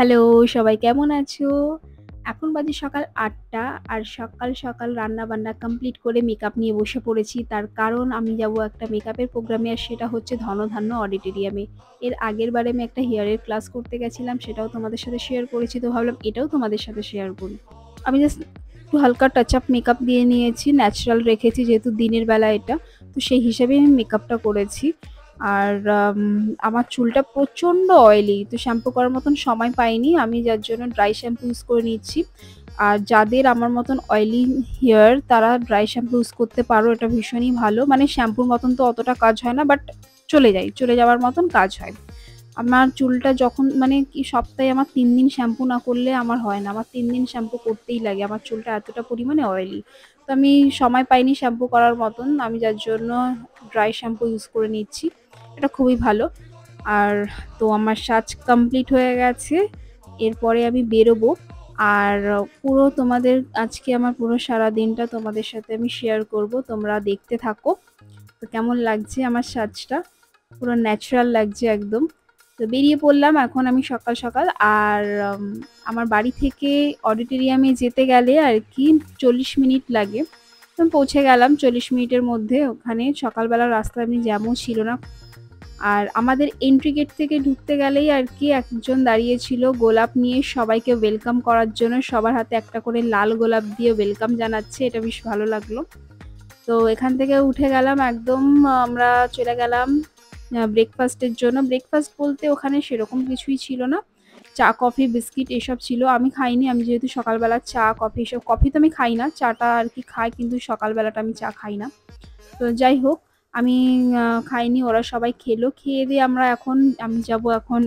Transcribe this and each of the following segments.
Hello, সবাই কেমন আছো? এখন বাজে সকাল ৮টা আর সকাল রান্না-বান্না কমপ্লিট করে মেকআপ নিয়ে বসে পড়েছি। তার কারণ আমি যাবো একটা মেকআপের প্রোগ্রামে আর সেটা হচ্ছে ধনধান্য অডিটোরিয়ামে। এর আগের বারে আমি একটা হেয়ারের ক্লাস করতে গেছিলাম, সেটাও তোমাদের সাথে শেয়ার করেছি। তো ভাবলাম এটাও তোমাদের সাথে শেয়ার করি। আমি জাস্ট একটু হালকা টাচ আপ মেকআপ দিয়ে নিয়েছি, ন্যাচারাল রেখেছি যেহেতু দিনের বেলা এটা। তো সেই হিসেবেই আমি মেকআপটা করেছি। আর আমার চুলটা প্রচণ্ড অয়েলি, তো শ্যাম্পু করার মতন সময় পাইনি আমি, যার জন্য ড্রাই শ্যাম্পু ইউজ করে নিচ্ছি। আর যাদের আমার মতন অয়েলি হেয়ার তারা ড্রাই শ্যাম্পু ইউজ করতে পারো, এটা ভীষণই ভালো। মানে শ্যাম্পুর মতন তো অতটা কাজ হয় না, বাট চলে যাওয়ার মতন কাজ হয়। আমার চুলটা যখন মানে কি সপ্তাহে আমার ৩ দিন শ্যাম্পু না করলে আমার হয় না। আমার ৩ দিন শ্যাম্পু করতেই লাগে। আমার চুলটা এতটা পরিমাণে অয়েলি। তো আমি সময় পাইনি শ্যাম্পু করার মতন। আমি যার জন্য ড্রাই শ্যাম্পু ইউজ করে নিচ্ছি। এটা খুবই ভালো। আর তো আমার সাজ কমপ্লিট হয়ে গেছে। এরপরে আমি বেরোবো। আর পুরো তোমাদের আজকে আমার পুরো সারাদিনটা তোমাদের সাথে আমি শেয়ার করব। তোমরা দেখতে থাকো। তো কেমন লাগছে আমার সাজটা? পুরো ন্যাচারাল লাগছে একদম। তো বেরিয়ে পড়লাম এখন আমি সকাল। আর আমার বাড়ি থেকে অডিটোরিয়ামে যেতে গেলে আর কি ৪০ মিনিট লাগে। তো আমি পৌঁছে গেলাম ৪০ মিনিটের মধ্যে ওখানে। সকালবেলার রাস্তা এমনি জ্যামও ছিল না। আর আমাদের এন্ট্রি গেট থেকে ঢুকতে গেলেই আর কি একজন দাঁড়িয়ে ছিল গোলাপ নিয়ে সবাইকে ওয়েলকাম করার জন্য। সবার হাতে একটা করে লাল গোলাপ দিয়ে ওয়েলকাম জানাচ্ছে। এটা বেশ ভালো লাগলো। তো এখান থেকে উঠে গেলাম একদম, আমরা চলে গেলাম ব্রেকফাস্টের জন্য। ব্রেকফাস্ট বলতে ওখানে সেরকম কিছুই ছিল না। চা, কফি, বিস্কিট এসব ছিল। আমি খাইনি। আমি যেহেতু সকালবেলা চা, কফি এসব, কফি তো আমি খাই না। চাটা আর কি খাই, কিন্তু সকালবেলাটা আমি চা খাই না। তো যাই হোক, আমি খাইনি। ওরা সবাই খেলো। খেয়ে দিয়ে আমি যাবো এখন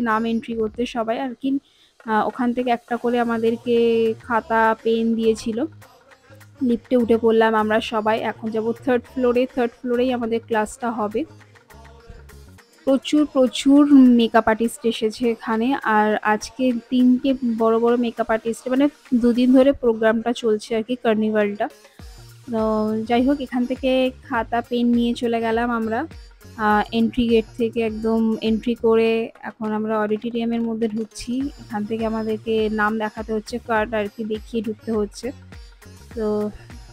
নাম এন্ট্রি করতে সবাই আর কি। ওখান থেকে একটা করে আমাদেরকে খাতা, পেন দিয়েছিল। লিফটে উঠে পড়লাম আমরা সবাই। এখন যাবো থার্ড ফ্লোরে। থার্ড ফ্লোরেই আমাদের ক্লাসটা হবে। প্রচুর মেকআপ আর্টিস্ট এসেছে এখানে। আর আজকে ৩টে বড় মেকআপ আর্টিস্ট, মানে ২ দিন ধরে প্রোগ্রামটা চলছে আর কি, কার্নিভালটা। তো যাই হোক, এখান থেকে খাতা পেন নিয়ে চলে গেলাম আমরা এন্ট্রি গেট থেকে। একদম এন্ট্রি করে এখন আমরা অডিটোরিয়ামের মধ্যে ঢুকছি। এখান থেকে আমাদেরকে নাম দেখাতে হচ্ছে, কার্ড আর কি দেখিয়ে ঢুকতে হচ্ছে। তো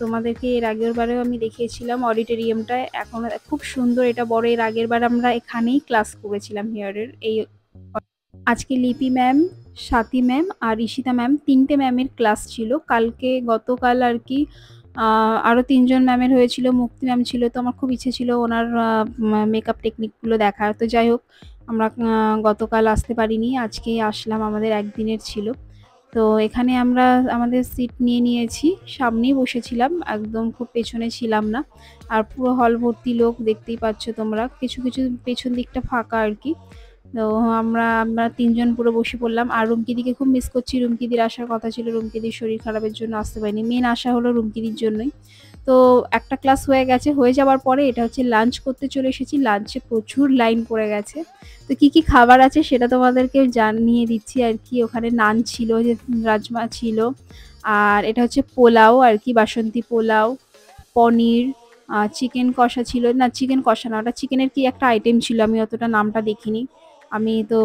তোমাদেরকে এর আগের বারেও আমি দেখিয়েছিলাম অডিটোরিয়ামটা। এখন খুব সুন্দর, এটা বড়। এর আগের বার আমরা এখানেই ক্লাস করেছিলাম হেয়ারের। আজকে লিপি ম্যাম, স্বাতী ম্যাম আর ঈশিতা ম্যাম, ৩টে ম্যামের ক্লাস ছিল। গতকাল আর কি আরও ৩ জন ম্যামের হয়েছিল। মুক্তি ম্যাম ছিল। তো আমার খুব ইচ্ছে ছিল ওনার মেকআপ টেকনিকগুলো দেখার। তো যাই হোক, আমরা গতকাল আসতে পারিনি। আজকেই আসলাম, আমাদের একদিনের ছিল। তো এখানে আমরা আমাদের সিট নিয়ে নিয়েছি। সামনেই বসেছিলাম, একদম খুব পেছনে ছিলাম না। আর পুরো হল ভর্তি লোক, দেখতেই পাচ্ছ তোমরা। কিছু পেছন দিকটা ফাঁকা আর কি। তো আমরা ৩ জন পুরো বসে পড়লাম। আর রুমকিদিকে খুব মিস করছি। রুমকিদির আসার কথা ছিল, রুমকিদির শরীর খারাপের জন্য আসতে পারেনি। মেন আশা হলো রুমকিদির জন্যই। তো একটা ক্লাস হয়ে গেছে। হয়ে যাওয়ার পরে এটা হচ্ছে লাঞ্চ করতে চলে এসেছি। লাঞ্চে প্রচুর লাইন পড়ে গেছে। তো কি খাবার আছে সেটা তোমাদেরকে জানিয়ে দিচ্ছি আর কি। ওখানে নান ছিল, যে রাজমা ছিল। আর এটা হচ্ছে পোলাও আর কি, বাসন্তী পোলাও, পনির, চিকেন কষা ছিল। না, চিকেন কষা না, ওটা চিকেনের কি একটা আইটেম ছিল, আমি অতটা নামটা দেখিনি। আমি তো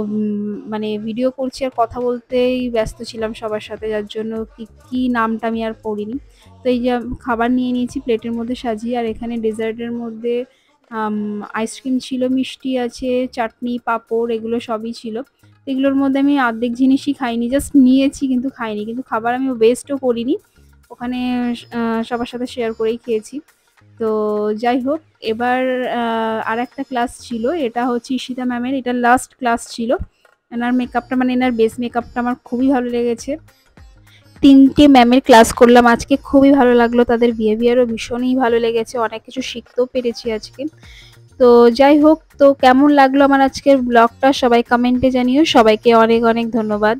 মানে ভিডিও করছি আর কথা বলতেই ব্যস্ত ছিলাম সবার সাথে, যার জন্য কি নামটা আমি আর পড়িনি। তো এই যে খাবার নিয়ে নিয়েছি প্লেটের মধ্যে সাজিয়ে। আর এখানে ডেজার্টের মধ্যে আইসক্রিম ছিল, মিষ্টি আছে, চাটনি, পাঁপড়, এগুলো সবই ছিল। এগুলোর মধ্যে আমি অর্ধেক জিনিসই খাইনি, জাস্ট নিয়েছি কিন্তু খাইনি। কিন্তু খাবার আমি ওয়েস্টও করিনি, ওখানে সবার সাথে শেয়ার করেই খেয়েছি। তো যাই হোক, এবার আরেকটা ক্লাস ছিল। এটা হচ্ছে ঈশিতা ম্যামের, এটা লাস্ট ক্লাস ছিল। এনার মেকআপটা, মানে এনার বেস মেকআপটা আমার খুবই ভালো লেগেছে। ৩টে ম্যামের ক্লাস করলাম আজকে, খুবই ভালো লাগলো। তাদের বিহেভিয়ারও ভীষণই ভালো লেগেছে। অনেক কিছু শিখতেও পেরেছি আজকে। তো যাই হোক, তো কেমন লাগলো আমার আজকের ব্লগটা সবাই কমেন্টে জানিও। সবাইকে অনেক ধন্যবাদ।